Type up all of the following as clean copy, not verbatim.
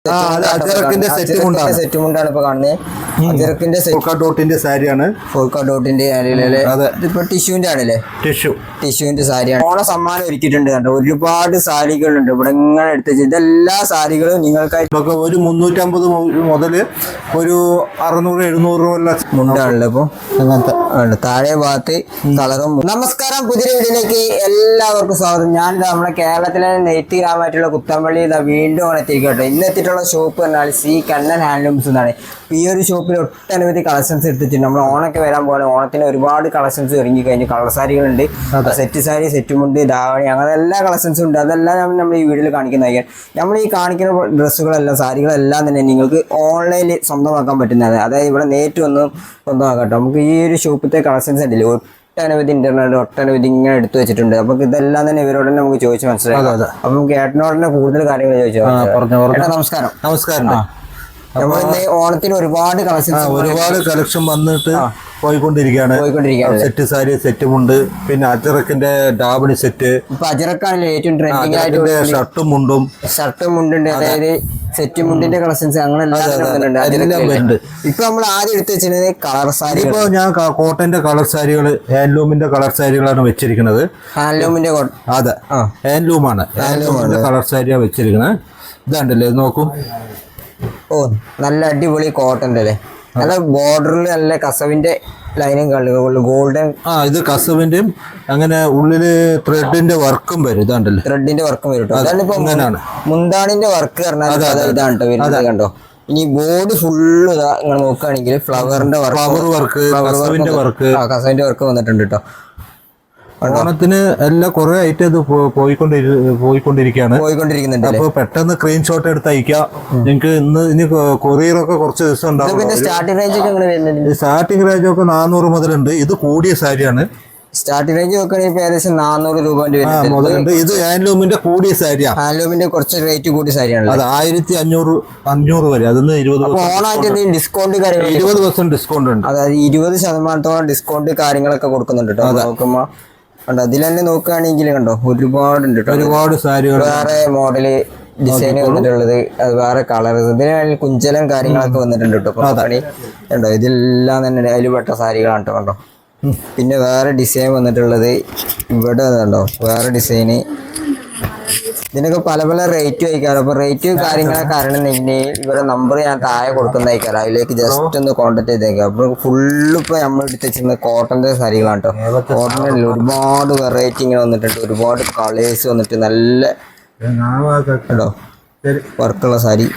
Set മുണ്ടാണ് ഇപ്പൊ കാണുന്നത്. അജറക്കിന്റെ സാരിയാണ്. ഇപ്പൊ ടിഷ്യൂന്റെ ആണല്ലേ, ടിഷ്യൂന്റെ സാരിയാണ്. ഓണ സമ്മാനം ഒരുക്കിയിട്ടുണ്ട് കണ്ടോ. ഒരുപാട് സാരികളുണ്ട് ഇവിടെ ഇങ്ങനെ എടുത്ത്. ഇതെല്ലാ സാരികളും നിങ്ങൾക്കായിട്ട് ഒരു 350 മുതൽ ഒരു 600-700 മുണ്ടാണല്ലോ ഇപ്പൊ. അങ്ങനത്തെ താഴെ ഭാഗത്ത് കളറും. നമസ്കാരം, പുതിയ വീഡിയോയിലേക്ക് എല്ലാവർക്കും സ്വാഗതം. ഞാൻ നമ്മുടെ കേരളത്തിലെ നെയ്ത്ത് ഗ്രാമമായിട്ടുള്ള കുത്തമ്പള്ളി വീണ്ടും എത്തിക്കോട്ടെ. ഇന്ന് എത്തിയിട്ടുള്ള ഷോപ്പ് പറഞ്ഞാൽ സി കണ്ണൻ ഹാൻഡ്ലൂംസ് എന്നാണ്. ഈ ഒരു ഷോപ്പിൽ ഒട്ടനവധി കളക്ഷൻസ് എടുത്തിട്ടുണ്ട്. നമ്മൾ ഓണൊക്കെ വരാൻ പോലെ ഓണത്തിന് ഒരുപാട് കളക്ഷൻസ് ഒരുങ്ങി കഴിഞ്ഞു. കളർ സാരികളുണ്ട്, സെറ്റ് സാരി, സെറ്റുമുണ്ട്, ധാവണി, അങ്ങനെ എല്ലാ കളക്ഷൻസും ഉണ്ട്. അതെല്ലാം നമ്മൾ ഈ വീഡിയോയിൽ കാണിക്കുന്നതായിരിക്കും. നമ്മൾ ഈ കാണിക്കുന്ന ഡ്രസ്സുകളെല്ലാം സാരികളെല്ലാം തന്നെ നിങ്ങൾക്ക് ഓൺലൈനിൽ സ്വന്തമാക്കാൻ പറ്റുന്നതാണ്. അതായത് ഇവിടെ നേരിട്ട് വന്ന് സ്വന്തമാക്കാം. നമുക്ക് ഈ ഒരു ഷോപ്പിലത്തെ കളക്ഷൻസ് ഉണ്ടല്ലോ ഒട്ടനവധി ഇന്റർനെറ്റ് ഒട്ടനവധി ഇങ്ങനെ എടുത്തു വെച്ചിട്ടുണ്ട്. അപ്പൊ ഇതെല്ലാം തന്നെ ഇവരോട് തന്നെ നമുക്ക് ചോദിച്ച് മനസ്സിലാക്കാം. അപ്പൊ നമുക്ക് ഏട്ടനോട് തന്നെ കൂടുതൽ കാര്യങ്ങൾ ചോദിച്ചു. നമസ്കാരം. നമസ്കാരം. നമ്മളിന്ന് ഓണത്തിന് ഒരുപാട് കളക്ഷൻ വന്നിട്ട് പോയിക്കൊണ്ടിരിക്കുകയാണ്. സെറ്റ് സാരി, സെറ്റ് മുണ്ട്, പിന്നെ അജറക്കിന്റെ ഡാബണി സെറ്റ്. ഇപ്പൊ അജറക്കാണല്ലോ ഏറ്റവും ട്രെൻഡിങ് ആയിട്ട്. ഷർട്ടും മുണ്ടുണ്ട്. അതായത് സെറ്റ് മുണ്ടിന്റെ കളക്ഷൻസ് അങ്ങനെ എല്ലാം. ഇപ്പൊ നമ്മൾ ആദ്യം എടുത്ത് വെച്ചിരുന്നത് കളർ സാരി. ഇപ്പൊ ഞാൻ കോട്ടന്റെ കളർ സാരികള്, ഹാൻഡ്ലൂമിന്റെ കളർ സാരികളാണ് വെച്ചിരിക്കുന്നത്. ഹാൻഡ്ലൂമിന്റെ അതെ, ഹാൻഡ്ലൂമാണ്. ഹാൻഡ്ലൂമിന്റെ കളർ സാരിയാണ് വെച്ചിരിക്കുന്നത്. ഇതാണ്ടല്ലേ, നോക്കൂ. ഓ, നല്ല അടിപൊളി കോട്ടന്റെ അല്ലേ. നല്ല ബോർഡറിൽ നല്ല കസവിന്റെ ലൈനും ഗോൾഡൻ. ഇത് കസവിന്റെയും അങ്ങനെ ഉള്ളില് ത്രെഡിന്റെ വർക്കും വരും. ഇതാണ്ടല്ലേ, ത്രെഡിന്റെ വർക്കും വരും കേട്ടോ. അതാണിപ്പോ മുന്താണിന്റെ വർക്ക് പറഞ്ഞാൽ ഇതാണ് കേട്ടോ വരുന്നത്. കണ്ടോ, ഇനി ബോഡി ഫുള്ള് നിങ്ങൾ നോക്കുകയാണെങ്കിൽ ഫ്ലവറിന്റെ കസവിന്റെ വർക്ക് വന്നിട്ടുണ്ട് കേട്ടോ. ഓണത്തിന് എല്ലാം കുറെ ഐറ്റം ഇത് പോയിക്കൊണ്ടിരിക്കുന്നുണ്ട്. അപ്പൊ പെട്ടെന്ന് സ്ക്രീൻഷോട്ട് എടുത്ത് അയക്കാം. നിങ്ങൾക്ക് ഇനി കൊറിയറൊക്കെ കുറച്ച് ദിവസം ഉണ്ടാവും. സ്റ്റാർട്ടിംഗ് റേഞ്ച് ഒക്കെ 400 മുതലുണ്ട്. ഇത് കൂടിയ സാരിയാണ്. സ്റ്റാർട്ടിംഗ് റേഞ്ച് നോക്കുകയാണെങ്കിൽ ഏകദേശം 400 രൂപ മുതലുണ്ട്. ഇത് ഹാൻഡ്ലൂമിന്റെ കൂടിയ സാരിയാണ്. ഹാൻഡ്ലൂമിന്റെ കുറച്ച് റേറ്റ് കൂടിയ സാരിയാണ്. അത് 1500 വരെ. അതിന് 20% ഡിസ്കൗണ്ട് കാര്യങ്ങൾ 20% ഡിസ്കൗണ്ട് ഉണ്ട്. അതായത് 20% ഡിസ്കൗണ്ട് കാര്യങ്ങളൊക്കെ കൊടുക്കുന്നുണ്ട് കേട്ടോ. നോക്കുമ്പോ കണ്ടോ, അതിൽ തന്നെ നോക്കുകയാണെങ്കിൽ കണ്ടോ ഒരുപാടുണ്ട് കേട്ടോ. ഒരുപാട് സാരികൾ, വേറെ മോഡല് ഡിസൈൻ വന്നിട്ടുള്ളത്, അത് വേറെ കളർ, ഇതിന് കുഞ്ചലും കാര്യങ്ങളൊക്കെ വന്നിട്ടുണ്ട് കേട്ടോ. കണ്ടോ, ഇതെല്ലാം തന്നെ അതിൽ പെട്ട സാരികളാണ് കേട്ടോ. കണ്ടോ, പിന്നെ വേറെ ഡിസൈൻ വന്നിട്ടുള്ളത് ഇവിടെ കണ്ടോ, വേറെ ഡിസൈന്. ഇതിനൊക്കെ പല പല റേറ്റ് വയ്ക്കാറ്. അപ്പൊ റേറ്റ് കാര്യങ്ങളൊക്കെ അറിയണമെന്നുണ്ടെങ്കിൽ ഇവരെ നമ്പർ ഞാൻ താഴെ കൊടുക്കുന്നതായിരിക്കാം. അതിലേക്ക് ജസ്റ്റ് ഒന്ന് കോൺടാക്ട് ചെയ്തേക്കാം. അപ്പൊ ഫുള്ള് ഇപ്പൊ നമ്മൾ എടുത്ത് വെച്ചിരുന്നത് കോട്ടന്റെ സാരികളാണ് കേട്ടോ. കോട്ടണിൽ ഒരുപാട് വെറൈറ്റി ഇങ്ങനെ വന്നിട്ടുണ്ട്, ഒരുപാട് കളേഴ്സ് വന്നിട്ട് നല്ല കേട്ടോ വർക്കുള്ള സാരി.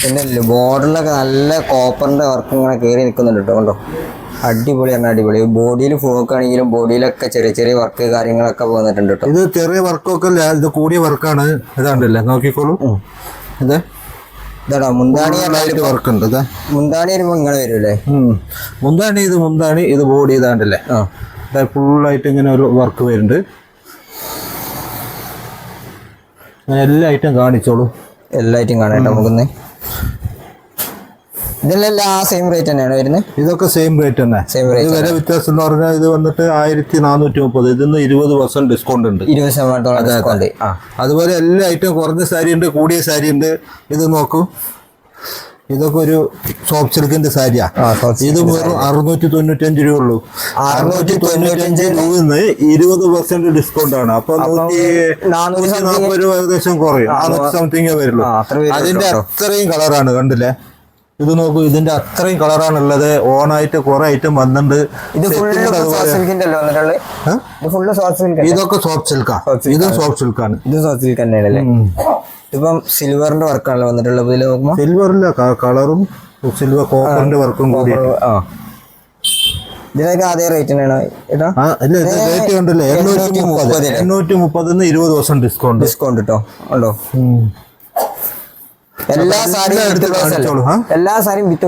പിന്നെ ബോർഡറിലൊക്കെ നല്ല കോപ്പറിന്റെ വർക്ക് ഇങ്ങനെ കയറി നിൽക്കുന്നുണ്ട് കേട്ടോ. കണ്ടോ, അടിപൊളിയാണ്, അടിപൊളി. ബോഡിയിൽ നോക്കുകയാണെങ്കിലും ബോഡിയിലൊക്കെ ചെറിയ ചെറിയ വർക്ക് കാര്യങ്ങളൊക്കെ വന്നിട്ടുണ്ട് കേട്ടോ. ഇത് ചെറിയ വർക്കൊക്കെ അല്ല, ഇത് കൂടിയ വർക്കാണ്. ഇതാണ്ടല്ലേ, നോക്കിക്കോളൂ. ഇതാണോ മുന്താണി വർക്ക് ഉണ്ട്. മുന്താണി വരുമ്പോ ഇങ്ങനെ വരൂല്ലേ. മുന്താണി ഇത് ബോഡി. ഇതാണ്ടല്ലേ, ഫുള്ളായിട്ട് ഇങ്ങനെ ഒരു വർക്ക് വരുന്നുണ്ട്. എല്ലാ ഐറ്റം കാണിച്ചോളൂ. എല്ലാ ഐറ്റം കാണാം നമുക്കൊന്ന്. ഇതെല്ലാം സെയിം റേറ്റ് തന്നെയാണ് വരുന്നത്. ഇതൊക്കെ സെയിം റേറ്റ് തന്നെ. വില വ്യത്യാസം എന്ന് പറഞ്ഞാൽ ഇത് വന്നിട്ട് 1430. ഇതിന്ന് 20% ഡിസ്കൗണ്ട് ഉണ്ട്. 20% അതുപോലെ എല്ലാ ഐറ്റം കുറഞ്ഞ സാരി ഉണ്ട്, കൂടിയ സാരി ഉണ്ട്. ഇത് നോക്കൂ, ഇതൊക്കെ ഒരു സോഫ്റ്റ് സിൽക്കിന്റെ സാരിയാ. ഇത് വെറും 695 രൂപ ഉള്ളൂ. 695 രൂപന്ന് 20% ഡിസ്കൗണ്ട് ആണ്. അപ്പൊ 140 രൂപ ഏകദേശം കുറയും. 400 സംതിങ് വരുള്ളൂ. അതിന്റെ അത്രയും കളറാണ്, കണ്ടില്ലേ. ഇത് നോക്കൂ, ഇതിന്റെ അത്രയും കളറാണുള്ളത്. ഓണായിട്ട് കുറെ ഐറ്റം വന്നിട്ടുണ്ട്. ഇതൊക്കെ സോഫ്റ്റ് സിൽക്കാ. ഇതും സോഫ്റ്റ് സിൽക്കാണ്. ഇത് സോഫ്റ്റ് സിൽക്ക് തന്നെയാണല്ലേ. ഇപ്പം സിൽവറിന്റെ വർക്കാണല്ലോ വന്നിട്ടുള്ളത്. സിൽവറില്ല, കളറും സിൽവർ കോപ്പറിന്റെ വർക്കും കൂടി. ഇതിനൊക്കെ അതേ റേറ്റ് തന്നെയാണ് റേറ്റ് കണ്ടില്ലേ. 830 20% ഡിസ്കൗണ്ട് കേട്ടോ. ഉണ്ടോ, എല്ലാ സാരിയും വിത്ത്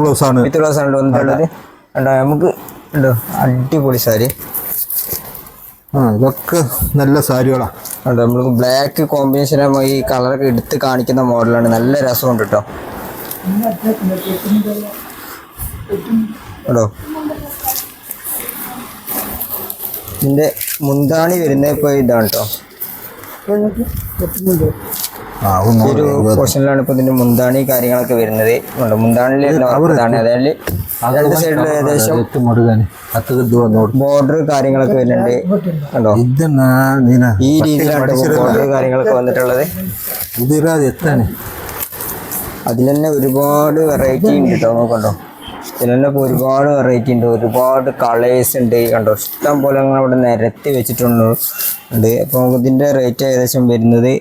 ബ്ലൗസ് ആണ് വന്നിട്ടുള്ളത്. നമുക്ക് അടിപൊളി സാരി. ഇതൊക്കെ നല്ല സാരികളാണ്. നമുക്ക് ബ്ലാക്ക് കോമ്പിനേഷൻ ഈ കളറൊക്കെ എടുത്ത് കാണിക്കുന്ന മോഡലാണ്. നല്ല രസമുണ്ട് കേട്ടോ. കേട്ടോ, ഇതിന്റെ മുന്താണി വരുന്നത് ഇപ്പൊ ഇതാണ് കേട്ടോ. ഈ ഒരു പോർഷനിലാണ് ഇപ്പൊ ഇതിന്റെ മുന്താണി കാര്യങ്ങളൊക്കെ വരുന്നത്. മുന്താണിയിൽ അതായത് രണ്ട് സൈഡിൽ ഏകദേശം ബോർഡർ കാര്യങ്ങളൊക്കെ വരുന്നുണ്ട് കണ്ടോ. ഈ രീതിയിലാണ് ബോർഡർ കാര്യങ്ങളൊക്കെ വന്നിട്ടുള്ളത്. അതിൽ തന്നെ ഒരുപാട് വെറൈറ്റി ഉണ്ട് കേട്ടോ. നോക്കണ്ടോ, ഇതിൽ തന്നെ ഇപ്പോൾ ഒരുപാട് വെറൈറ്റി ഉണ്ട്, ഒരുപാട് കളേഴ്സ് ഉണ്ട് കണ്ടോ. ഇഷ്ടം പോലെ അങ്ങനെ ഇവിടെ നിരത്തി വെച്ചിട്ടുണ്ട്. അപ്പോൾ ഇതിൻ്റെ റേറ്റ് ഏകദേശം വരുന്നത്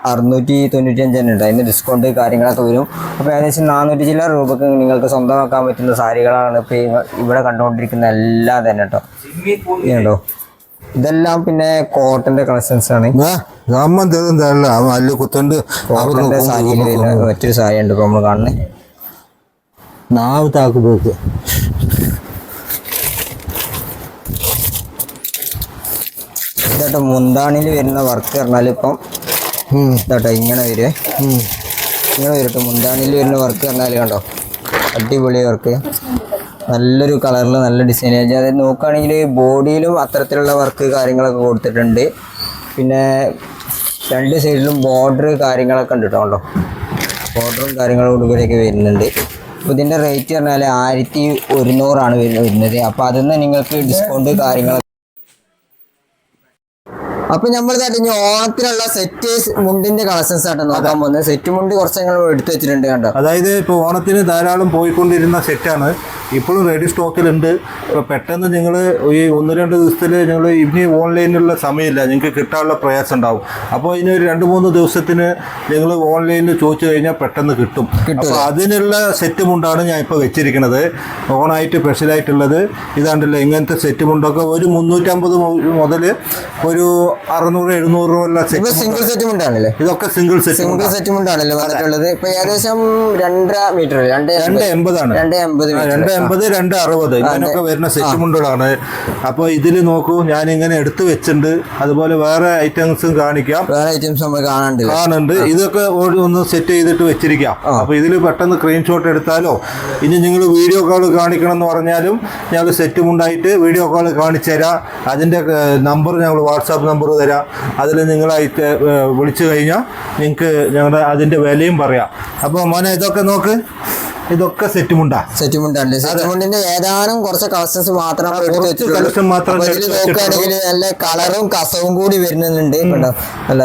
695 തന്നെ ഉണ്ട്. അതിന് ഡിസ്കൗണ്ട് കാര്യങ്ങളൊക്കെ വരും. അപ്പോൾ ഏകദേശം 400 ചില രൂപക്ക് നിങ്ങൾക്ക് സ്വന്തമാക്കാൻ പറ്റുന്ന സാരികളാണ് ഇപ്പോൾ ഇവിടെ കണ്ടുകൊണ്ടിരിക്കുന്ന എല്ലാം തന്നെ കേട്ടോ. കേട്ടോ, ഇതെല്ലാം പിന്നെ കോട്ടന്റെ കളക്ഷൻസ് ആണ്. കോട്ടന്റെ സാരിയിൽ മറ്റൊരു സാരി ഉണ്ട് ഇപ്പൊ നമ്മൾ കാണുന്നത്. ഇതാട്ടോ മുന്താണിയിൽ വരുന്ന വർക്ക് പറഞ്ഞാൽ ഇപ്പം ഇതാട്ടോ ഇങ്ങനെ വരുവേ, ഇങ്ങനെ വരട്ടെ. മുന്താണിയിൽ വരുന്ന വർക്ക് പറഞ്ഞാൽ കണ്ടോ, അടിപൊളി വർക്ക്, നല്ലൊരു കളറിൽ നല്ല ഡിസൈൻ. അതായത് നോക്കുകയാണെങ്കിൽ ബോഡിയിലും അത്തരത്തിലുള്ള വർക്ക് കാര്യങ്ങളൊക്കെ കൊടുത്തിട്ടുണ്ട്. പിന്നെ രണ്ട് സൈഡിലും ബോർഡർ കാര്യങ്ങളൊക്കെ ഉണ്ട് കേട്ടോ. ബോർഡറും കാര്യങ്ങളും ഇവിടെയൊക്കെ വരുന്നുണ്ട്. അപ്പോൾ ഇതിൻ്റെ റേറ്റ് പറഞ്ഞാൽ 1100 വരുന്നത്. അപ്പോൾ അതിൽ നിന്ന് നിങ്ങൾക്ക് ഡിസ്കൗണ്ട് കാര്യങ്ങളൊക്കെ. അപ്പൊ നമ്മൾ ഇനി ഓണത്തിനുള്ള സെറ്റ് മുണ്ടിന്റെ കളക്ഷൻസ് ആയിട്ട് നോക്കാൻ പോകുന്നത്. സെറ്റ് മുണ്ട് കുറച്ച് ഞങ്ങൾ എടുത്തു വെച്ചിട്ടുണ്ട് കണ്ടോ. അതായത് ഇപ്പോൾ ഓണത്തിന് ധാരാളം പോയിക്കൊണ്ടിരുന്ന സെറ്റാണ്, ഇപ്പോഴും റെഡി സ്റ്റോക്കിലുണ്ട്. ഇപ്പോൾ പെട്ടെന്ന് നിങ്ങൾ ഈ 1-2 ദിവസത്തിൽ നിങ്ങൾ ഇനി ഓൺലൈനിലുള്ള സമയമില്ല, നിങ്ങൾക്ക് കിട്ടാനുള്ള പ്രയാസം ഉണ്ടാവും. അപ്പോൾ ഇനി ഒരു 2-3 ദിവസത്തിന് നിങ്ങൾ ഓൺലൈനിൽ ചോദിച്ചു കഴിഞ്ഞാൽ പെട്ടെന്ന് കിട്ടും. അപ്പോൾ അതിനുള്ള സെറ്റ് മുണ്ടാണ് ഞാൻ ഇപ്പോൾ വെച്ചിരിക്കുന്നത്. ഓണായിട്ട് സ്പെഷ്യലായിട്ടുള്ളത് ഇതാണ്ടല്ലോ. ഇങ്ങനത്തെ സെറ്റ് മുണ്ടൊക്കെ ഒരു 350 മുതൽ ഒരു 600-700 ഉള്ള സിംഗിൾ സെറ്റ് മുണ്ടാണല്ലേ. ഇതൊക്കെ സിംഗിൾ സെറ്റ് മുണ്ടാണല്ലോ വന്നിട്ടുള്ളത്. ഇപ്പൊ ഏകദേശം 2.5 മീറ്റർ 2.80 ആണ്. 2.50-2.60 ഇങ്ങനെയൊക്കെ വരുന്ന സെറ്റ് മുണ്ടുകളാണ്. അപ്പോൾ ഇതിൽ നോക്കൂ, ഞാനിങ്ങനെ എടുത്തു വെച്ചിട്ടുണ്ട്. അതുപോലെ വേറെ ഐറ്റംസും കാണിക്കാം. വേറെ ഐറ്റംസ് നമ്മൾ കാണുന്നുണ്ട്. ഇതൊക്കെ ഒന്ന് സെറ്റ് ചെയ്തിട്ട് വെച്ചിരിക്കാം. അപ്പോൾ ഇതിൽ പെട്ടെന്ന് സ്ക്രീൻഷോട്ട് എടുത്താലോ ഇനി നിങ്ങൾ വീഡിയോ കോൾ കാണിക്കണം എന്ന് പറഞ്ഞാലും ഞങ്ങൾ സെറ്റ് മുണ്ടായിട്ട് വീഡിയോ കോൾ കാണിച്ചു തരാം. അതിൻ്റെ നമ്പർ ഞങ്ങൾ വാട്സാപ്പ് നമ്പർ തരാം. അതിൽ നിങ്ങളായിട്ട് വിളിച്ചു കഴിഞ്ഞാൽ നിങ്ങൾക്ക് ഞങ്ങളുടെ അതിൻ്റെ വിലയും പറയാം. അപ്പോൾ മോനെ ഇതൊക്കെ നോക്ക്, ഇതൊക്കെ സെറ്റ് മുണ്ടാണ്. സെറ്റ് മുണ്ടിന്റെ ഏതാനും കുറച്ച് കളക്ഷൻസ് മാത്രം നോക്കുകയാണെങ്കിൽ നല്ല കളറും കസവും കൂടി വരുന്നുണ്ട്. നല്ല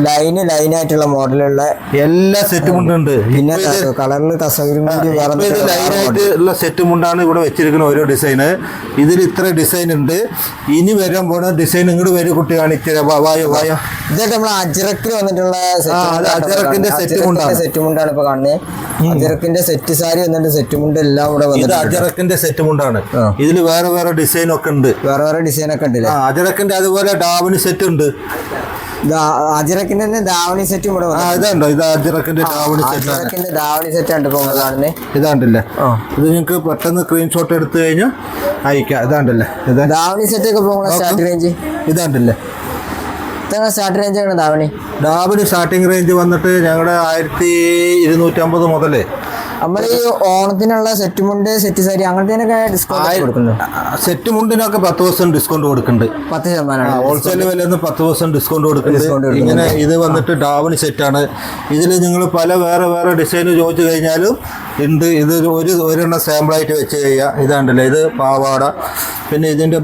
ലൈനായിട്ടുള്ള മോഡലുള്ള എല്ലാ സെറ്റ് മുണ്ടുണ്ട്. പിന്നെ കളറിൽ കസവും കൂടി ലൈനായിട്ടുള്ള സെറ്റ് മുണ്ടാണ് ഇവിടെ വെച്ചിരിക്കുന്ന ഓരോ ഡിസൈന്. ഇതിൽ ഇത്ര ഡിസൈൻ ഉണ്ട്. ഇനി വരാൻ പോണ ഡിസൈൻ ഇങ്ങോട്ട് വരും കുട്ടി കാണിച്ചു. ഇതൊക്കെ നമ്മൾ അജ്രക്കിൽ വന്നിട്ടുള്ള അജ്രക്കിന്റെ സെറ്റ് മുണ്ടാണ് ഇപ്പൊ കാണുന്നത്. അജ്രക്കിന്റെ സെറ്റ് സാരി വന്നിട്ട് സെറ്റ് മുണ്ട് എല്ലാം ഇവിടെ വന്നിട്ട് അജ്രക്കിന്റെ സെറ്റ് മുണ്ടാണ്. ഇതിൽ വേറെ വേറെ ഡിസൈൻ ഒക്കെ ഉണ്ട്. വേറെ ഡിസൈൻ ഒക്കെ ഉണ്ട്. അജ്രക്കിന്റെ അതുപോലെ ഡാവണി സെറ്റ് ഉണ്ട്. അജ്രക്കിന്റെ തന്നെ ദാവണി സെറ്റും ഇവിടെ ഇതുണ്ടോ? ഇത് അജ്രക്കിന്റെ ദാവണി സെറ്റ് ആണ് ഇപ്പൊ കാണുന്നത്. ഇതാണ്ടല്ലേ. ഇത് നിങ്ങൾക്ക് പെട്ടെന്ന് സ്ക്രീൻഷോട്ട് എടുത്തു കഴിഞ്ഞാൽ അയക്കാം. ഇതാണ്ടല്ലേ ദാവണി സെറ്റ് ഒക്കെ സ്റ്റാർട്ട് റേഞ്ച്. ഇതാണ്ടല്ലേ സ്റ്റാർട്ട് റേഞ്ച് ആണ് ഡാവിന് സ്റ്റാർട്ടിങ് റേഞ്ച് വന്നിട്ട് ഞങ്ങളുടെ 1250 മുതൽ. നമ്മൾ ഈ ഓണത്തിനുള്ള സെറ്റ് മുണ്ട് സെറ്റ് സാരി അങ്ങനത്തേനൊക്കെ ഡിസ്കൗണ്ട് കൊടുക്കുന്നുണ്ട്. സെറ്റ് മുണ്ടിനൊക്കെ 10% ഡിസ്കൗണ്ട് കൊടുക്കുന്നുണ്ട്. 10% ഹോൾസെയിൽ വിലയിൽ 10% ഡിസ്കൗണ്ട് കൊടുക്കുന്നുണ്ട്. ഇങ്ങനെ ഇത് വന്നിട്ട് ഡാവണി സെറ്റാണ്. ഇതിൽ നിങ്ങൾ പല വേറെ വേറെ ഡിസൈൻ ചോദിച്ചു കഴിഞ്ഞാലും ഉണ്ട്. ഇത് ഒരെണ്ണം സാമ്പിളായിട്ട് വെച്ച് കഴിയുക. ഇതാണ്ടല്ലേ, ഇത് പാവാട. പിന്നെ ഇതിൻ്റെ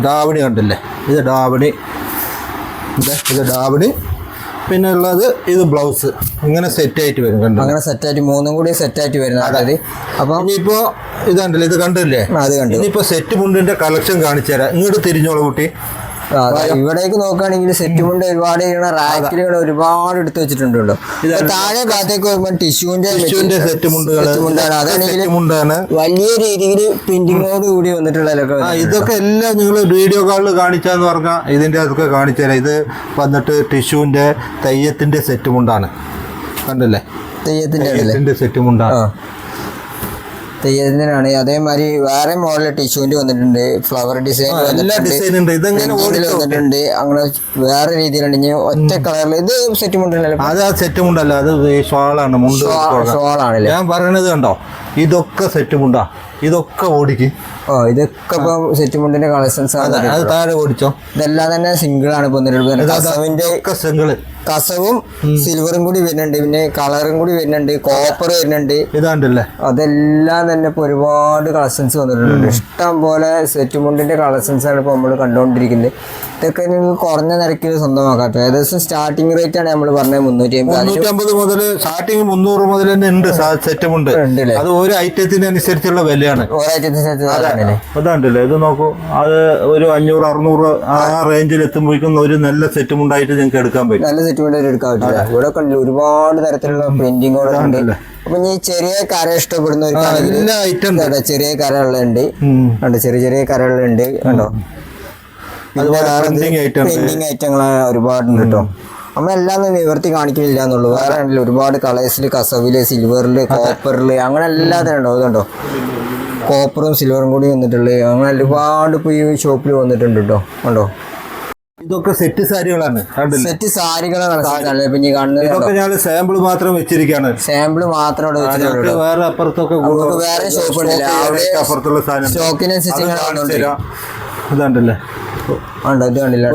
ഡാവണി കണ്ടില്ലേ, ഇത് ഡാവണി. ഇത് ഡാവണി. പിന്നെ ഉള്ളത് ഇത് ബ്ലൗസ്. ഇങ്ങനെ സെറ്റായിട്ട് വരും. കണ്ടു, അങ്ങനെ സെറ്റായിട്ട് മൂന്നും കൂടി സെറ്റായിട്ട് വരുന്നത്. അപ്പം ഇനിയിപ്പോൾ ഇതാണ്ടല്ലേ, ഇത് കണ്ടില്ലേ, അത് കണ്ടു. ഇനിയിപ്പോൾ സെറ്റ് മുണ്ടിൻ്റെ കളക്ഷൻ കാണിച്ചു തരാം. ഇങ്ങോട്ട് തിരിഞ്ഞോളൂ കുട്ടി. ഇവിടേക്ക് നോക്കുകയാണെങ്കിൽ സെറ്റ് മുണ്ട് ഒരുപാട് റാക്കിൽ ഒരുപാട് എടുത്ത് വെച്ചിട്ടുണ്ടല്ലോ. താഴെ ഭാഗത്തേക്ക് വരുമ്പോൾ ടിഷ്യൂന്റെ സെറ്റ് മുണ്ടാണ്. അതാണെങ്കിൽ വലിയ രീതിയിൽ പ്രിന്റിങ്ങോട് കൂടി വന്നിട്ടുള്ള ഇതൊക്കെ എല്ലാം നിങ്ങൾ വീഡിയോ കോളിൽ കാണിച്ചാന്ന് പറഞ്ഞാൽ ഇതിന്റെ അതൊക്കെ കാണിച്ചു തരാം. ഇത് വന്നിട്ട് ടിഷ്യൂന്റെ തെയ്യത്തിന്റെ സെറ്റ് മുണ്ടാണ്. കണ്ടല്ലേ, തെയ്യത്തിന്റെ സെറ്റ് മുണ്ടാണ്. തെയ്യത്തിനാണ്. അതേമാതിരി വേറെ മോഡൽ ടിഷ്യൂന്റെ വന്നിട്ടുണ്ട്. ഫ്ലവർ ഡിസൈൻ വന്നിട്ടുണ്ട്. അങ്ങനെ വേറെ രീതിയിലുണ്ട്. ഇനി ഒറ്റ കളറിൽ ഇത് സെറ്റ് മുണ്ടല്ലോ. അത് ആ സെറ്റ് മുണ്ടല്ല, അത് ഷോളാണ്. മുണ്ട് ഷോളാണല്ലേ ഞാൻ പറയണത്. കണ്ടോ, ഇതൊക്കെ സെറ്റ് മുണ്ടാ, ഇതൊക്കെ ഓടിക്ക്. ഇതൊക്കെ ഇപ്പൊ സെറ്റ് മുണ്ടിന്റെ കളക്ഷൻസ് ആണ്. അത് താഴെ ഓടിച്ചോ. ഇതെല്ലാം തന്നെ സിംഗിൾ ആണ് ഇപ്പൊ സിംഗിള്. കസവും സിൽവറും കൂടി വരുന്നുണ്ട്, പിന്നെ കളറും കൂടി വരുന്നുണ്ട്, കോപ്പർ വരുന്നുണ്ട്. ഇതാണ്ടല്ലേ, അതെല്ലാം തന്നെ ഇപ്പൊ ഒരുപാട് കളക്ഷൻസ് വന്നിട്ടുണ്ട്. ഇഷ്ടം പോലെ സെറ്റ് മുണ്ടിന്റെ കളക്ഷൻസ് ആണ് ഇപ്പൊ നമ്മൾ കണ്ടുകൊണ്ടിരിക്കുന്നത്. ഇതൊക്കെ നിങ്ങൾക്ക് കുറഞ്ഞ നിരക്കിൽ സ്വന്തമാക്കാട്ടോ. ഏകദേശം സ്റ്റാർട്ടിംഗ് റേറ്റ് ആണ് നമ്മൾ പറഞ്ഞത് 350 മുതൽ സ്റ്റാർട്ടിങ് 300 മുതൽ തന്നെ ഉണ്ട് സെറ്റ് മുണ്ട്. അത് ഓരോ ഐറ്റത്തിനനുസരിച്ചുള്ള വിലയാണ്. അതാണ്ടല്ലേ, ഇത് നോക്കൂ, അത് ഒരു 500-600 ആ റേഞ്ചിൽ എത്തുമ്പോഴേക്കും ഒരു നല്ല സെറ്റ് മുണ്ടായിട്ട് നിങ്ങൾക്ക് എടുക്കാൻ പറ്റും. നല്ല സെറ്റ് മുണ്ടായിട്ട് എടുക്കാൻ പറ്റില്ല. ഇവിടെ കണ്ടില്ല ഒരുപാട് തരത്തിലുള്ള പ്രിന്റിങ്ങുകളുണ്ട്. അപ്പൊ ഈ ചെറിയ കര ഇഷ്ടപ്പെടുന്ന എല്ലാ ഐറ്റം ചെറിയ കരകളുണ്ട്, ചെറിയ ചെറിയ കരകളുണ്ട് കണ്ടോ. പ്രിന്റിങ് ഐറ്റങ്ങൾ ഒരുപാടുണ്ട് കേട്ടോ. നമ്മളെല്ലാം നിവർത്തി കാണിക്കുന്നില്ല എന്നുള്ളൂ. വേറെ ആണെങ്കിലും ഒരുപാട് കളേഴ്സിൽ, കസവില്, സിൽവറില്, കോപ്പറില്, അങ്ങനെ എല്ലാത്തിനും ഉണ്ടോ. ഇതുണ്ടോ, കോപ്പറും സിൽവറും കൂടി വന്നിട്ടുള്ളത്. അങ്ങനെ ഒരുപാട് ഇപ്പൊ ഈ ഷോപ്പിൽ വന്നിട്ടുണ്ട് കേട്ടോ. കണ്ടോ, ഇതൊക്കെ സെറ്റ് സാരികളാണ്. സെറ്റ് സാരികളാണ് പിന്നെ കാണുന്നത്. ഇതൊക്കെ ഞാൻ സാമ്പിൾ മാത്രം വെച്ചിരിക്കുകയാണ്. സാമ്പിൾ മാത്രം വേറെ അപ്പുറത്തൊക്കെ വേറെ ഷോപ്പ് ഉണ്ടല്ലേ, അപ്പുറത്തുള്ള സാധനം സ്റ്റോക്കിനനുസരിച്ച് ഇതുണ്ടല്ലേ.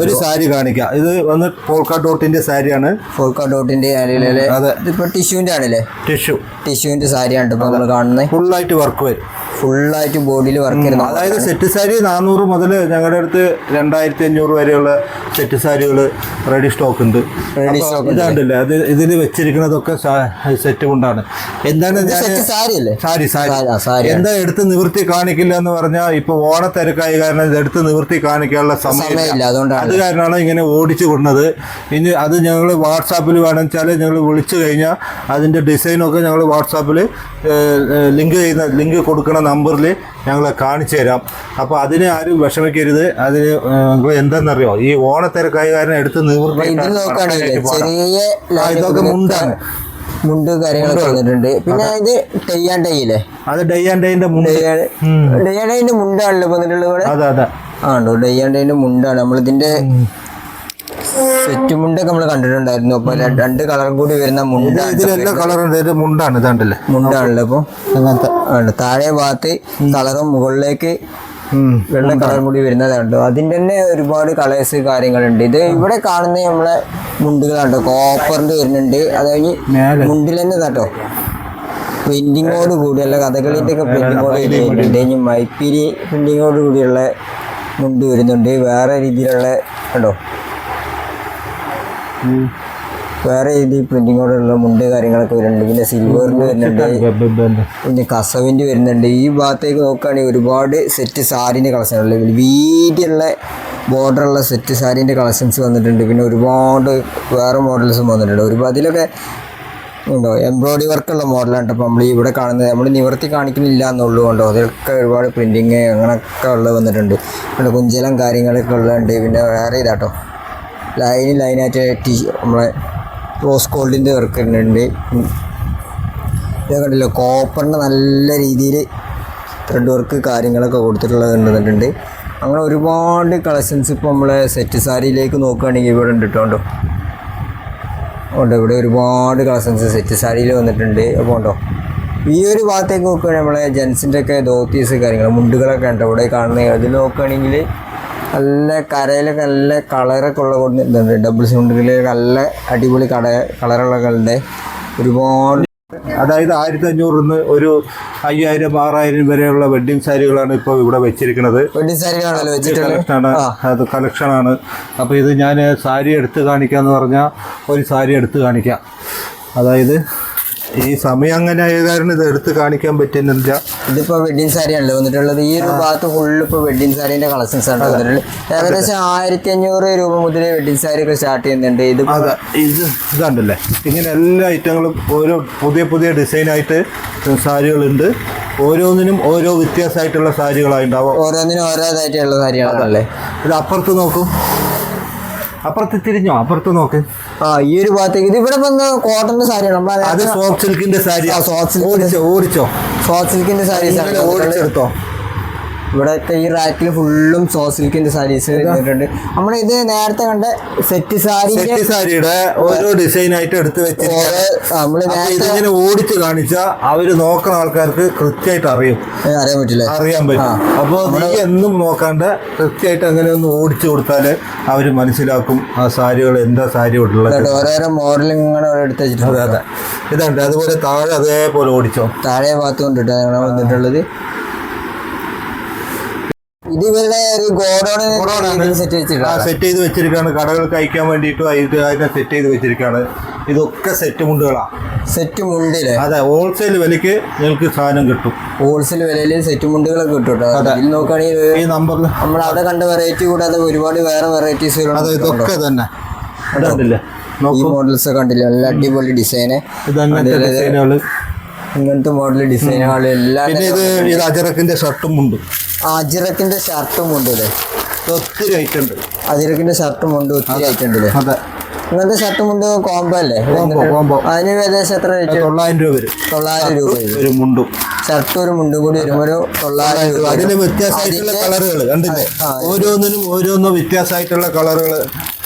ഒരു സാരി കാണിക്കാം. ഇത് വന്ന് പോൾക്ക ഡോട്ടിന്റെ സാരിയാണ്. പോൾക്ക ഡോട്ടിന്റെ ഇതിപ്പോ ടിഷ്യൂന്റെ ആണല്ലേ, ടിഷ്യൂന്റെ സാരിയാണ് ഇപ്പൊ നമ്മൾ കാണുന്നത്. ഫുള്ളായിട്ട് വർക്ക് വരും, ഫുള്ളായിട്ട് ബോഡിയിൽ വർക്ക് ചെയ്യുന്നത്. അതായത് സെറ്റ് സാരി 400 മുതൽ ഞങ്ങളുടെ അടുത്ത് 2500 വരെയുള്ള സെറ്റ് സാരികൾ റെഡി സ്റ്റോക്ക് ഉണ്ട്. ഇതാണ്ടല്ലേ, അത് ഇതിൽ വെച്ചിരിക്കുന്നതൊക്കെ സെറ്റ് കൊണ്ടാണ്. എന്താണ് സാരി എന്താ എടുത്ത് നിവൃത്തി കാണിക്കില്ല എന്ന് പറഞ്ഞാൽ ഇപ്പൊ ഓണത്തിരക്കായ കാരണം ഇത് എടുത്ത് നിവൃത്തി കാണിക്കാനുള്ള സമയമില്ല. അത് കാരണമാണ് ഇങ്ങനെ ഓടിച്ചു കൊടുക്കുന്നത്. ഇനി അത് ഞങ്ങൾ വാട്സാപ്പിൽ വേണമെന്ന് വെച്ചാൽ ഞങ്ങൾ വിളിച്ചു കഴിഞ്ഞാൽ അതിൻ്റെ ഡിസൈനൊക്കെ ഞങ്ങൾ വാട്സാപ്പിൽ ലിങ്ക് കൊടുക്കണ നമ്പറിൽ ഞങ്ങൾ കാണിച്ചു തരാം. അപ്പോൾ അതിനെ ആരും വിഷമിക്കരുത്. അതിന് എന്താണെന്നറിയോ, ഈ ഓണത്തിരക്കായ കാരണം എടുത്ത് നിവൃത്തി ഇതൊക്കെ മുണ്ടാണ്, മുണ്ട് കാര്യങ്ങളൊക്കെ വന്നിട്ടുണ്ട്. പിന്നെ ഇത് ടൈ ആൻഡ് ടൈയില്ലേ, അത് ഡൈ ആൻഡ് ഡൈന്റെ മുണ്ട്, ഡൈ ആൻഡ് ഡൈന്റെ മുണ്ടാണല്ലോ വന്നിട്ടുള്ളത് ഇവിടെ. അതെ ആണോ, ഡൈ ആൻഡ് ഡൈന്റെ മുണ്ടാണ്. നമ്മളിതിന്റെ സെറ്റ് മുണ്ടൊക്കെ നമ്മൾ കണ്ടിട്ടുണ്ടായിരുന്നു. അപ്പൊ 2 കളറും കൂടി വരുന്ന മുണ്ടാണ്. ഇതാണ്ടല്ലേ, മുണ്ടാണല്ലോ. അപ്പൊ അങ്ങനത്തെ താഴെ ഭാഗത്ത് കളറും മുകളിലേക്ക് വെള്ള കളറും കൂടി വരുന്നതാണ്. അതിൻ്റെ തന്നെ ഒരുപാട് കളേഴ്സ് കാര്യങ്ങളുണ്ട്. ഇത് ഇവിടെ കാണുന്ന നമ്മളെ മുണ്ടുകളുണ്ട്, കോപ്പറിന്റെ വരുന്നുണ്ട്. അത് കഴിഞ്ഞ് മുണ്ടിൽ തന്നെ കേട്ടോ പ്രിന്റിങ്ങോട് കൂടിയുള്ള കഥകളിന്റെ ഒക്കെ പ്രിന്റിങ്ങോട് വരുന്നുണ്ട്. ഇനി മൈപ്പിരി പ്രിന്റിങ്ങോട് കൂടിയുള്ള മുണ്ട് വരുന്നുണ്ട്. വേറെ രീതിയിലുള്ള കേട്ടോ, വേറെ രീതി പ്രിന്റിങ്ങോടുള്ള മുണ്ട് കാര്യങ്ങളൊക്കെ വരുന്നുണ്ട്. പിന്നെ സിൽവറിന്റെ വരുന്നുണ്ട്, പിന്നെ കസവിന്റെ വരുന്നുണ്ട്. ഈ ഭാഗത്തേക്ക് നോക്കുകയാണെങ്കിൽ ഒരുപാട് സെറ്റ് സാരീൻ്റെ കളക്ഷൻ ഉള്ളത്, വീതിയുള്ള ബോർഡറുള്ള സെറ്റ് സാരീൻ്റെ കളക്ഷൻസ് വന്നിട്ടുണ്ട്. പിന്നെ ഒരുപാട് വേറെ മോഡൽസും വന്നിട്ടുണ്ട്. ഒരുപാട് അതിലൊക്കെ ഉണ്ടോ എംബ്രോയിഡറി വർക്കുള്ള മോഡലാണ്. അപ്പോൾ നമ്മൾ ഇവിടെ കാണുന്നത് നമ്മൾ നിവർത്തി കാണിക്കുന്നില്ല എന്നുള്ളൂ. കൊണ്ടോ അതിലൊക്കെ ഒരുപാട് പ്രിന്റിങ് അങ്ങനെയൊക്കെ ഉള്ളത് വന്നിട്ടുണ്ട്. പിന്നെ കുഞ്ചലം കാര്യങ്ങളൊക്കെ ഉള്ളതുണ്ട്. പിന്നെ വേറെ ഇതാട്ടോ ലൈനായിട്ട് നമ്മളെ റോസ് ഗോൾഡിൻ്റെ വർക്ക് വരുന്നുണ്ട്. ഇത് കണ്ടില്ല, കോപ്പറിൻ്റെ നല്ല രീതിയിൽ ത്രെഡ് വർക്ക് കാര്യങ്ങളൊക്കെ കൊടുത്തിട്ടുള്ളത് വന്നിട്ടുണ്ട്. അങ്ങനെ ഒരുപാട് കളക്ഷൻസ് ഇപ്പോൾ നമ്മളെ സെറ്റ് സാരിയിലേക്ക് നോക്കുകയാണെങ്കിൽ ഇവിടെ ഉണ്ട് കേട്ടോ. ഇവിടെ ഒരുപാട് കളക്ഷൻസ് സെറ്റ് സാരിയിൽ വന്നിട്ടുണ്ട്. അപ്പോൾ ഉണ്ടോ ഈ ഒരു ഭാഗത്തേക്ക് നോക്കുകയാണെങ്കിൽ നമ്മളെ ജെൻസിൻ്റെ ഒക്കെ ധോത്തീസ് കാര്യങ്ങൾ മുണ്ടുകളൊക്കെ ഉണ്ട് ഇവിടെ കാണുന്നത്. അതിൽ നോക്കുകയാണെങ്കിൽ നല്ല കരയിലൊക്കെ നല്ല കളറൊക്കെ ഉള്ള കൊടുക്കുന്നുണ്ട്. ഡബിൾ മുണ്ടുകളിൽ നല്ല അടിപൊളി കളറുകളൊക്കെ ഒരുപാട്. അതായത് 1500 ഒരു 5000-6000 വരെയുള്ള വെഡ്ഡിങ് സാരികളാണ് ഇപ്പോൾ ഇവിടെ വെച്ചിരിക്കുന്നത്. വെഡ്ഡിങ് സാരികളാണല്ലോ അത് കളക്ഷനാണ്. അപ്പോൾ ഇത് ഞാൻ സാരി എടുത്ത് കാണിക്കാമെന്ന് പറഞ്ഞാൽ ഒരു സാരി എടുത്ത് കാണിക്കാം. അതായത് ഈ സമയം അങ്ങനെ ആയ കാരണം ഇത് എടുത്ത് കാണിക്കാൻ പറ്റുന്നില്ല. ഇതിപ്പോൾ വെഡ്ഡിങ് സാരിയാണല്ലോ വന്നിട്ടുള്ളത്. ഈ ഒരു ഭാഗത്ത് ഫുള്ള് ഇപ്പോൾ വെഡ്ഡിങ് സാരീൻ്റെ കളക്ഷൻസ് ആണ് വന്നിട്ടുള്ളത്. ഏകദേശം 1500 രൂപ മുതൽ വെഡ്ഡിങ് സാരി ഒക്കെ സ്റ്റാർട്ട് ചെയ്യുന്നുണ്ട്. ഇതാണ്ടല്ലേ, ഇങ്ങനെ എല്ലാ ഐറ്റങ്ങളും ഓരോ പുതിയ ഡിസൈനായിട്ട് സാരികളുണ്ട്. ഓരോന്നിനും ഓരോ വ്യത്യാസമായിട്ടുള്ള സാരികളായിട്ടുണ്ടാവും. ഓരോന്നിനും ഓരോതായിട്ടുള്ള സാരികളാണല്ലേ. ഇത് അപ്പുറത്ത് നോക്കും, അപ്പുറത്ത് തിരിഞ്ഞോ, അപ്പുറത്ത് നോക്ക്. ഈ ഒരു ഭാഗത്തേക്ക് ഇത് ഇവിടെ വന്ന് കോട്ടന്റെ സാരിയാണ്. അത് സോഫ്റ്റ് സിൽക്കിന്റെ സാരി. ഓടിച്ചോ സോഫ്റ്റ് സിൽക്കിന്റെ സാരീസ് ഓടിച്ചെടുത്തോ. ഇവിടെയൊക്കെ ഈ റാക്കിൽ ഫുള്ളും സോഫ്റ്റ് സിൽക്കിന്റെ സാരീസ് വരുന്നുണ്ട്. നമ്മുടെ ഇത് നേരത്തെ കണ്ട സെറ്റ് സാരിയുടെ ഓരോ ഡിസൈൻ ആയിട്ട് എടുത്ത് വെച്ചിട്ട് നമ്മള് ഇതിങ്ങനെ ഓടിച്ച് കാണിച്ചാൽ അവര് നോക്കുന്ന ആൾക്കാർക്ക് കൃത്യമായിട്ട് അറിയാൻ പറ്റും. അപ്പൊ നീ എന്നും നോക്കാണ്ട് കൃത്യമായിട്ട് അങ്ങനെ ഒന്ന് ഓടിച്ചു കൊടുത്താല് അവര് മനസ്സിലാക്കും ആ സാരികൾ എന്താ സാരി ഉള്ളത്. ഓരോരോ മോഡൽ ഇങ്ങനെ എടുത്ത് വെച്ചിട്ടുണ്ട്. അതെ ഇതുണ്ട്. അതുപോലെ താഴെ അതേപോലെ ഓടിച്ചോ, താഴെ ഭാഗത്ത് കൊണ്ടിട്ട് വന്നിട്ടുള്ളത്. ഇത് ഇവരുടെ ഒരു ഗോഡൌൺ സെറ്റ് ചെയ്ത് വെച്ചിരിക്കുകയാണ്. കടകൾക്ക് അയക്കാൻ വേണ്ടിയിട്ടും അതിനെ സെറ്റ് ചെയ്ത് വെച്ചിരിക്കുകയാണ്. ഇതൊക്കെ സെറ്റ് മുണ്ടുകളാണ്. സെറ്റ് മുണ്ടില് അതെ, ഹോൾസെയിൽ വിലക്ക് നിങ്ങൾക്ക് സാധനം കിട്ടും. ഹോൾസെയിൽ വിലയിൽ സെറ്റ് മുണ്ടുകളൊക്കെ കിട്ടും കേട്ടോ. ഇതിൽ നോക്കുകയാണെങ്കിൽ ഈ നമ്പറിൽ നമ്മൾ അവിടെ കണ്ട വെറൈറ്റി കൂടാതെ ഒരുപാട് വേറെ വെറൈറ്റീസ് ഇതൊക്കെ തന്നെ. ഈ മോഡൽസ് കണ്ടില്ല, നല്ല അടിപൊളി ഡിസൈന്. ഇങ്ങനത്തെ മോഡൽ ഡിസൈനുകൾ എല്ലാം. ഇത് അജറക്കിന്റെ ഷർട്ടും ഉണ്ട്. അജിറക്കിന്റെ ഷർട്ടും ഉണ്ട്. ഒത്തിരി ഐറ്റം ഉണ്ട്. അജിറക്കിന്റെ ഷർട്ടും ഉണ്ട്, ഒത്തിരി ഐറ്റം ഉണ്ട്. അതെ, ഇങ്ങനത്തെ ഷർട്ടും ഉണ്ട് കോംബോ അല്ലേ? അതിന് ഏകദേശം എത്ര റേറ്റ്? 900 രൂപ വരും. 900 രൂപ ഒരു മുണ്ടും ഷർട്ടും ഒരു മുണ്ടും കൂടി വരുമ്പോൾ 900 രൂപ. അതിന് വ്യത്യാസമായിട്ടുള്ള കളറുകൾ കണ്ടില്ലേ? ഓരോന്നിനും ഓരോന്നോ വ്യത്യാസമായിട്ടുള്ള കളറുകൾ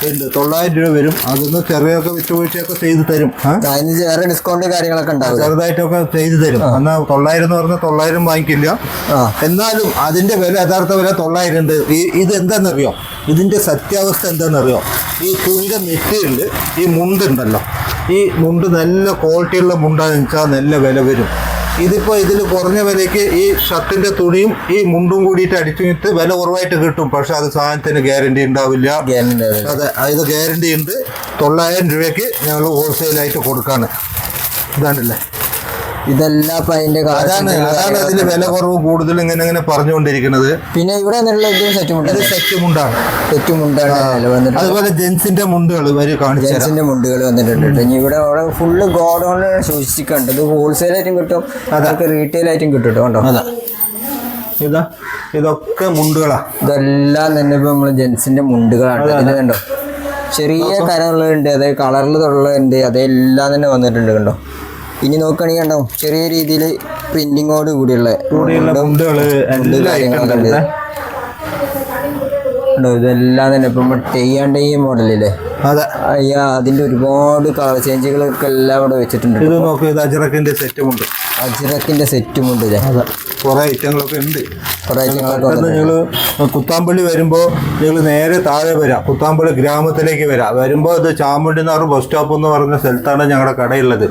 ഉണ്ട്. 900 രൂപ വരും. അതൊന്ന് ചെറിയൊക്കെ വിട്ടുവീഴ്ചയൊക്കെ ചെയ്ത് തരും. അതിന് വേറെ ഡിസ്കൗണ്ട് കാര്യങ്ങളൊക്കെ ഉണ്ടാവും, ചെറുതായിട്ടൊക്കെ ചെയ്ത് തരും. എന്നാൽ 900 എന്ന് പറഞ്ഞാൽ 900 വാങ്ങിക്കില്ല. എന്നാലും അതിന്റെ വില യഥാർത്ഥ വില 900 ഉണ്ട്. ഇത് എന്താണെന്നറിയോ? ഇതിന്റെ സത്യാവസ്ഥ എന്താണെന്നറിയോ? ഈ തുണിയുടെ മെറ്റീരിയൽ, ഈ മുണ്ടുണ്ടല്ലോ, ഈ മുണ്ട് നല്ല ക്വാളിറ്റിയുള്ള മുണ്ടാന്ന് വെച്ചാൽ നല്ല വില വരും. ഇതിപ്പോൾ ഇതിൽ കുറഞ്ഞ വിലയ്ക്ക് ഈ ഷർട്ടിന്റെ തുണിയും ഈ മുണ്ടും കൂടിയിട്ട് അടിച്ചിട്ട് വില കുറവായിട്ട് കിട്ടും. പക്ഷെ അത് സാധനത്തിന് ഗ്യാരണ്ടി ഉണ്ടാവില്ല. അതെ, ഇത് ഗ്യാരണ്ടി ഉണ്ട്. 900 രൂപയ്ക്ക് ഞങ്ങൾ ഹോൾസെയിലായിട്ട് കൊടുക്കാണ്. ഇതാണല്ലേ, ഇതെല്ലാം അതാണ് അതിന് വില കുറവ് കൂടുതൽ ഇങ്ങനെ പറഞ്ഞുകൊണ്ടിരിക്കുന്നത്. പിന്നെ ഇവിടെ സെറ്റ് മുണ്ടാണ്. അതുപോലെ ജെൻസിന്റെ മുണ്ടുകൾ ജെൻസിന്റെ മുണ്ടുകൾ വന്നിട്ടുണ്ട്. ഇവിടെ ഫുള്ള് ഗോഡൌണിൽ സൂക്ഷിച്ചിട്ടുണ്ട്. ഇത് ഹോൾസെയിലായിട്ടും കിട്ടും, അതൊക്കെ റീറ്റെയിൽ ആയിട്ടും കിട്ടും കേട്ടോ. ഇതൊക്കെ മുണ്ടുകളാ. ഇതെല്ലാം തന്നെ ഇപ്പൊ നമ്മള് ജെൻസിന്റെ മുണ്ടുകളാണ്. ഇതിന് കണ്ടോ, ചെറിയ കരങ്ങളുണ്ട്, അതായത് കളറിൽ തൊള്ളുണ്ട്, അതെല്ലാം തന്നെ വന്നിട്ടുണ്ട് കണ്ടോ. ഇനി നോക്കുകയാണെങ്കിൽ കണ്ടോ, ചെറിയ രീതിയിൽ പ്രിന്റിങ്ങോട് കൂടിയുള്ള കാര്യങ്ങളൊക്കെ ഉണ്ട്. ഇതെല്ലാം തന്നെ ഇപ്പം ചെയ്യാണ്ട് ഈ മോഡലില്ലേ, അതിന്റെ ഒരുപാട് കളർ ചേഞ്ചുകളൊക്കെ എല്ലാം ഇവിടെ വെച്ചിട്ടുണ്ട്. ഇത് നോക്ക്, ഇത് അജ്രക്കിന്റെ സെറ്റുമുണ്ട്. അജ്രക്കിന്റെ സെറ്റുമുണ്ട്. കുറെ ഐറ്റങ്ങളൊക്കെ ഉണ്ട്. നിങ്ങൾ കുത്താമ്പള്ളി വരുമ്പോൾ നിങ്ങൾ നേരെ താഴെ വരാം, കുത്താമ്പള്ളി ഗ്രാമത്തിലേക്ക് വരാം. വരുമ്പോൾ ഇത് ചാമുണ്ടിനാർ ബസ് സ്റ്റോപ്പ് എന്ന് പറഞ്ഞ സ്ഥലത്താണ് ഞങ്ങളുടെ കടയുള്ളത്.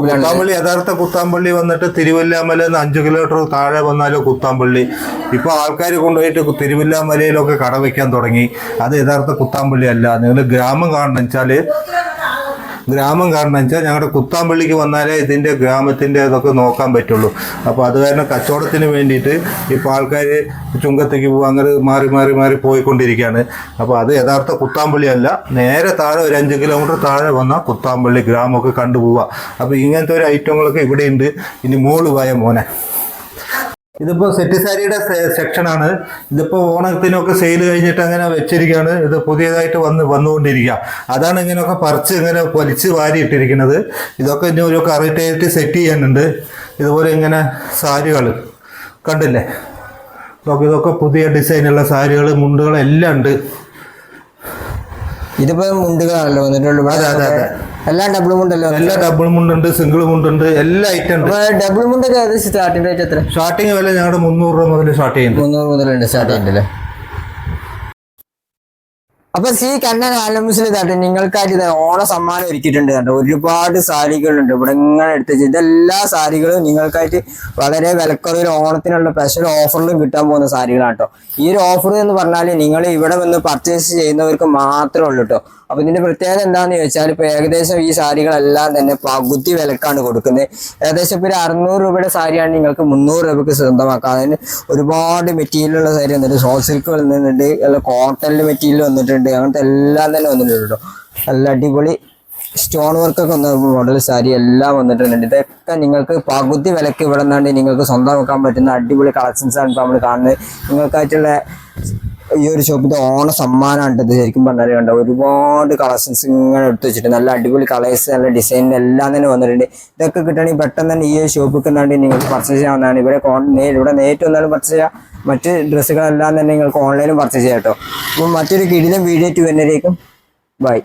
കുത്താമ്പള്ളി യഥാർത്ഥ കുത്താമ്പള്ളി വന്നിട്ട് തിരുവല്ലാമല 5 കിലോമീറ്റർ താഴെ വന്നാലോ കുത്താമ്പള്ളി. ഇപ്പോൾ ആൾക്കാർ കൊണ്ടുപോയിട്ട് തിരുവല്ലാമലയിലൊക്കെ കട വയ്ക്കാൻ തുടങ്ങി. അത് യഥാർത്ഥ കുത്താമ്പള്ളി അല്ല. നിങ്ങൾ ഗ്രാമം കാണണം വെച്ചാൽ ഞങ്ങളുടെ കുത്താമ്പള്ളിക്ക് വന്നാലേ ഇതിൻ്റെ ഗ്രാമത്തിൻ്റെ ഇതൊക്കെ നോക്കാൻ പറ്റുള്ളൂ. അപ്പോൾ അത് കാരണം കച്ചവടത്തിന് വേണ്ടിയിട്ട് ഇപ്പോൾ ആൾക്കാർ ചുങ്കത്തേക്ക് പോകുക, അങ്ങനെ മാറി പോയിക്കൊണ്ടിരിക്കുകയാണ്. അപ്പോൾ അത് യഥാർത്ഥ കുത്താമ്പള്ളി അല്ല. നേരെ താഴെ ഒരു 5 കിലോമീറ്റർ താഴെ വന്നാൽ കുത്താമ്പള്ളി ഗ്രാമമൊക്കെ കണ്ടുപോവുക. അപ്പോൾ ഇങ്ങനത്തെ ഒരു ഐറ്റങ്ങളൊക്കെ ഇവിടെയുണ്ട്. ഇനി മോള് പോയ മോനെ, ഇതിപ്പോൾ സെറ്റ് സാരിയുടെ സെക്ഷനാണ്. ഇതിപ്പോൾ ഓണത്തിനൊക്കെ സെയിൽ കഴിഞ്ഞിട്ട് അങ്ങനെ വെച്ചിരിക്കുകയാണ്. ഇത് പുതിയതായിട്ട് വന്നുകൊണ്ടിരിക്കുക. അതാണ് ഇങ്ങനെയൊക്കെ പറിച്ച് ഇങ്ങനെ വലിച്ച് വാരി ഇട്ടിരിക്കുന്നത്. ഇതൊക്കെ ഇനി ഒരു കറക്റ്റായിട്ട് സെറ്റ് ചെയ്യാനുണ്ട്. ഇതുപോലെ ഇങ്ങനെ സാരികൾ കണ്ടില്ലേ, ഇതൊക്കെ പുതിയ ഡിസൈനുള്ള സാരികൾ, മുണ്ടുകൾ എല്ലാം ഉണ്ട്. ഇതിപ്പോ മുണ്ടുകളാണല്ലോ വന്നിട്ടുള്ളൂ. എല്ലാം ഡബിൾ മുണ്ടല്ലോ. എല്ലാം ഡബിൾ മുണ്ടുണ്ട്, സിംഗിൾ മുണ്ടുണ്ട്, എല്ലാ ഐറ്റം ഉണ്ട്. ഡബിൾ മുണ്ടൊക്കെ സ്റ്റാർട്ടിംഗ് റേറ്റ് എത്ര? സ്റ്റാർട്ടിംഗ് വില ഞങ്ങളുടെ 300 രൂപ മുതൽ സ്റ്റാർട്ട് ചെയ്യുന്നുണ്ട്. 300 മുതലുണ്ട് സ്റ്റാർട്ട് ചെയ്യുന്നുണ്ടല്ലേ. അപ്പൊ കണ്ണൻ ആലംസിൽ ഇതാട്ടെ നിങ്ങൾക്കായിട്ട് ഓണ സമ്മാനം ഒരുക്കിയിട്ടുണ്ട് കേട്ടോ. ഒരുപാട് സാരികളുണ്ട് ഇവിടെ ഇങ്ങനെ എടുത്ത് വെച്ച്. ഇതെല്ലാ സാരികളും നിങ്ങൾക്കായിട്ട് വളരെ വിലക്കുറവിൽ ഓണത്തിനുള്ള സ്പെഷ്യൽ ഓഫറിലും കിട്ടാൻ പോകുന്ന സാരികളാണ് കേട്ടോ. ഈ ഒരു ഓഫർ എന്ന് പറഞ്ഞാൽ നിങ്ങൾ ഇവിടെ വന്ന് പർച്ചേസ് ചെയ്യുന്നവർക്ക് മാത്രമേ ഉള്ളൂ കേട്ടോ. അപ്പൊ ഇതിന്റെ പ്രത്യേകത എന്താണെന്ന് ചോദിച്ചാൽ ഇപ്പൊ ഏകദേശം ഈ സാരികളെല്ലാം തന്നെ പകുതി വിലക്കാണ് കൊടുക്കുന്നത്. ഏകദേശം ഇപ്പൊ ഒരു 600 രൂപയുടെ സാരിയാണ് നിങ്ങൾക്ക് 300 രൂപയ്ക്ക് സ്വന്തമാക്കാം. അതിന് ഒരുപാട് മെറ്റീരിയലുള്ള സാരി വന്നിട്ട്, സോഫ്റ്റ് സിൽക്ക് വന്നിട്ടുണ്ട്, അല്ല കോട്ടണിന്റെ മെറ്റീരിയൽ വന്നിട്ടുണ്ട്, അങ്ങനത്തെ എല്ലാം തന്നെ വന്നിട്ടുണ്ട് കേട്ടോ. നല്ല അടിപൊളി സ്റ്റോൺ വർക്കൊക്കെ വന്ന മോഡൽ സാരി എല്ലാം വന്നിട്ടുണ്ട്. ഇതൊക്കെ നിങ്ങൾക്ക് പകുതി വിലക്ക് ഇവിടെ നിന്നാണ്ട് നിങ്ങൾക്ക് സ്വന്തമാക്കാൻ പറ്റുന്ന അടിപൊളി കളക്ഷൻസ് ആണ് ഇപ്പോൾ നമ്മൾ കാണുന്നത്. നിങ്ങൾക്കായിട്ടുള്ള ഈ ഒരു ഷോപ്പിന്റെ ഓണ സമ്മാനമാണ് ഇത്. ശരിക്കും പറഞ്ഞാൽ കണ്ട ഒരുപാട് കളക്ഷൻസ് ഇങ്ങനെ എടുത്ത് വെച്ചിട്ട് നല്ല അടിപൊളി കളേഴ്സ് നല്ല ഡിസൈൻ എല്ലാം തന്നെ വന്നിട്ടുണ്ട്. ഇതൊക്കെ കിട്ടുകയാണെങ്കിൽ പെട്ടെന്ന് തന്നെ ഈ ഒരു ഷോപ്പിൽ കണ്ടാണ്ട് നിങ്ങൾക്ക് പർച്ചേസ് ചെയ്യാവുന്നതാണ്. ഇവിടെ നേരിട്ട് വന്നാലും പർച്ചേസ് ചെയ്യാം, മറ്റ് ഡ്രസ്സുകളെല്ലാം തന്നെ നിങ്ങൾക്ക് ഓൺലൈനും പർച്ചേസ് ചെയ്യാം കേട്ടോ. അപ്പോൾ മറ്റൊരു കിടിലൻ വീഡിയോ വരുന്നതിലേക്കും ബൈ.